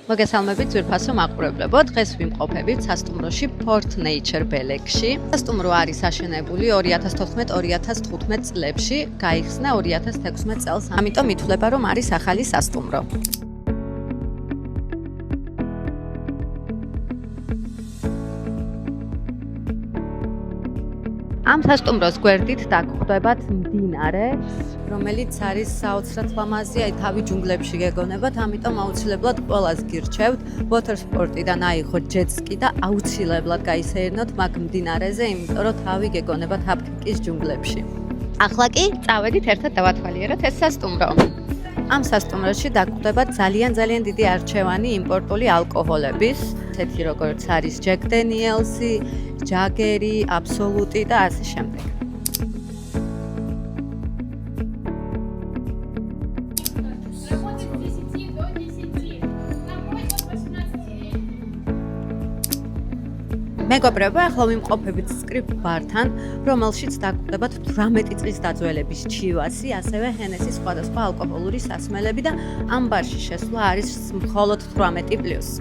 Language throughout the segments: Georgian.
მოგესალმებით ძვირფასო მაყურებლებო, დღეს ვიმყოფებით სასტუმროში Port Nature ბელეგში. სასტუმრო არის აშენებული 2014-2015 წლებში, გაიხსნა 2016 წელს. ამიტომ ითვლება, რომ არის ახალი სასტუმრო. ამ სასტუმროს გვერდით დაგხვდებათ მდინარე, რომელიც არის საოცრად ლამაზი, თავი ჯუნგლებში გეგონებათ, ამიტომ აუცილებლად ყველას გირჩევთ water sport-დან აიღოთ ჯეტსკი და აუცილებლად გაისეირნოთ მაგ მდინარეზე, იმიტომ რომ თავი გეგონებათ აფრიკის ჯუნგლებში. ახლა კი წავედით ერთად დავათვალიეროთ ეს სასტუმრო. ამ სასტუმროში დაგხვდებათ ძალიან დიდი არჩევანი იმპორტული ალკოჰოლების, ესეთი როგორც არის Jack Daniels-ი, Jagger-ი, Absolut-ი და ასე შემდეგ. მეგობრებო, ახლა ვიმყოფებით Script Bar-თან, რომელშიც დაგხვდებათ 18 წლის დაძველების ჩივასი, ასევე ჰენესის სხვადასხვა ალკოჰოლური სასმელები და ამ ბარში შესვლა არის მხოლოდ 18+.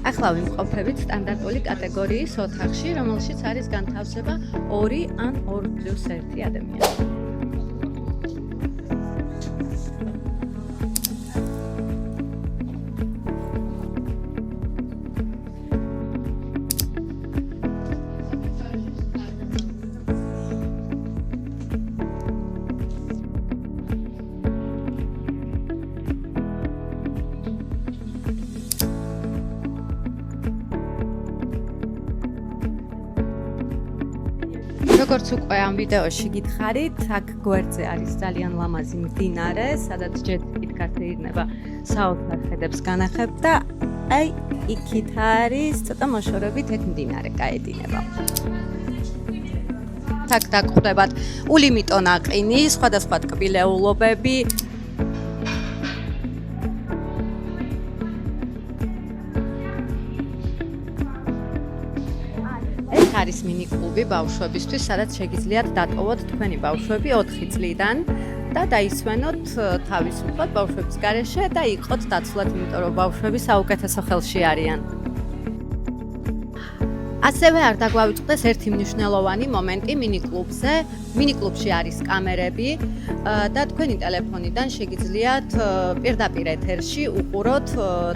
ახლა ვიმყოფებით სტანდარტული კატეგორიის ოთახში, რომელშიც არის განთავსება 2 ან 2+1 ადამიანი. როგორც უკვე ამ ვიდეოში გითხარით, აქ გვერდზე არის ძალიან ლამაზი მდინარე, სადაც ჯეტსკით გასეირნება საოცარ ხედებს განახებ და აი იქით არის ცოტა მოშორებით ეს მდინარე გაედინება. აქ დაგხვდებათ ულიმიტო ნაყინი, სხვადასხვა ტკბილეულობები. არის მინი-კლუბი ბავშვებისთვის, სადაც შეგიძლიათ დატოვოთ თქვენი ბავშვები 4 წლიდან და დაისვენოთ თავისუფლად ბავშვების გარეშე და იყოთ დაცულად, იმიტომ რომ ბავშვები საუკეთესო ხელში არიან. ასევე არ დაგვავიწყდეს ერთი მნიშვნელოვანი მომენტი მინი-კლუბზე. მინი-კლუბში არის კამერები და თქვენი ტელეფონიდან შეგიძლიათ პირდაპირ ეთერში უყუროთ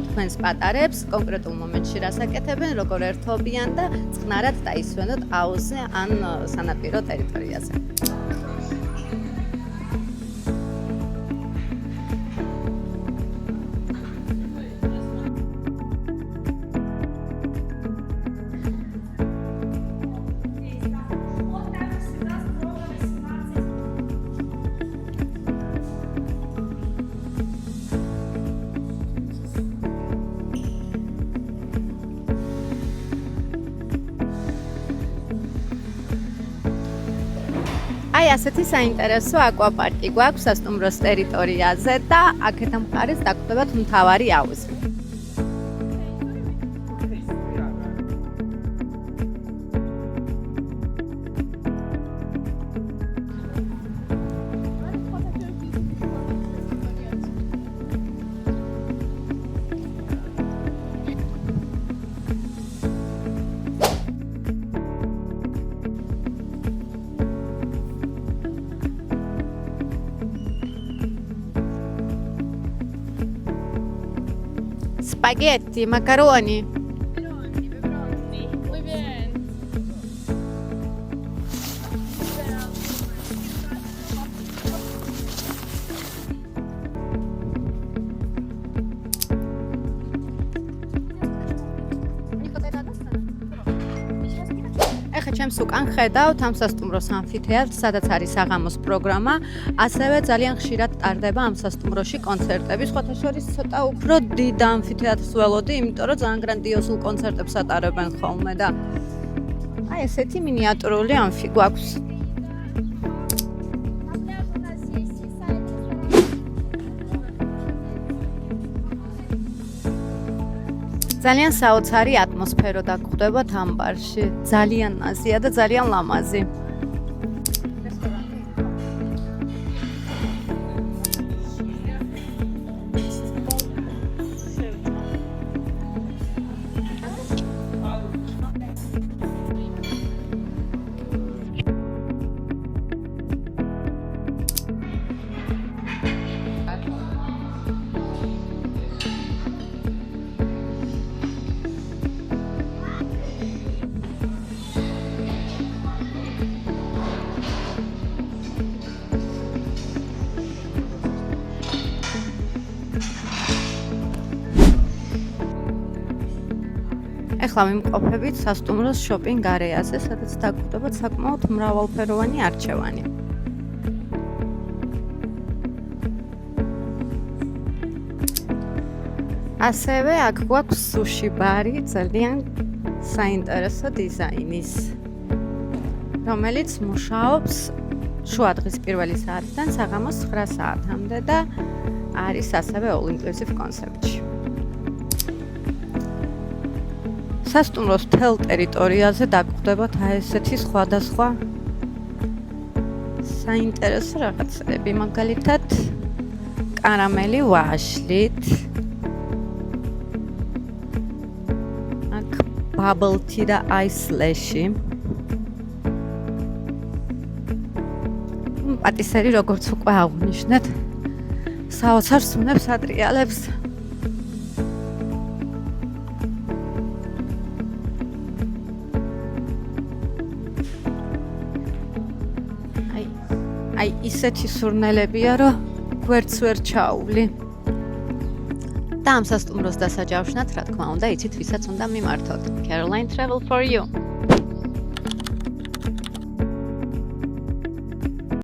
თქვენს პატარებს კონკრეტულ მომენტში რას აკეთებენ, როგორ ერთობიან და წყნარად დაისვენოთ აუზზე ან სანაპირო ტერიტორიაზე. აი ასეთი საინტერესო აკვაპარკი გვაქვს სასტუმროს ტერიტორიაზე და აქეთან მხარეს დაგხვდებათ მთავარი აუზი. Spaghetti, macaroni. Pepperoni. Muy bien. ეხლა ჩემს უკან ხედავთ ამ სასტუმროს ამფითეატრს, სადაც არის საღამოს პროგრამა, ასევე ძალიან ხშირად ტარდება ამ სასტუმროში კონცერტები, სხვათა შორის ცოტა უფრო დიდ ამფითეატრს ველოდი, იმიტომ რომ ძალიან გრანდიოზულ კონცერტებს ატარებენ ხოლმე და აი ესეთი მინიატურული ამფი გვაქვს. ძალიან საოცარი ატმოსფერო დაგხვდებათ ამ ბარში. ძალიან ნაზია და ძალიან ლამაზი. ეხლა ვიმყოფებით სასტუმროს შოპინგ არეაზე, სადაც დაგხვდებათ საკმაოდ მრავალფეროვანი არჩევანი. ასევე აქ გვაქვს სუში ბარი, ძალიან საინტერესო დიზაინის, რომელიც მუშაობს შუადღის პირველი საათიდან საღამოს 9 საათამდე და არის ასევე all inclusive კონცეფტში. სასტუმროს მთელ ტერიტორიაზე დაგხვდებათ ესეთი სხვადასხვა საინტერესო რაღაცები, მაგალითად კარამელი ვაშლით, აქ bubble tea და ice lash-ი, პატისერი, როგორც უკვე აღვნიშნეთ, საოცარ სუნებს ატრიალებს. აი ისეთი სურნელებია, რომ გვერდს ვერ ჩაუვლი. და ამ სასტუმროს დასაჯავშნად, რა თქმა უნდა, იცით, ვისაც უნდა მიმართოთ. Caroline Travel for you.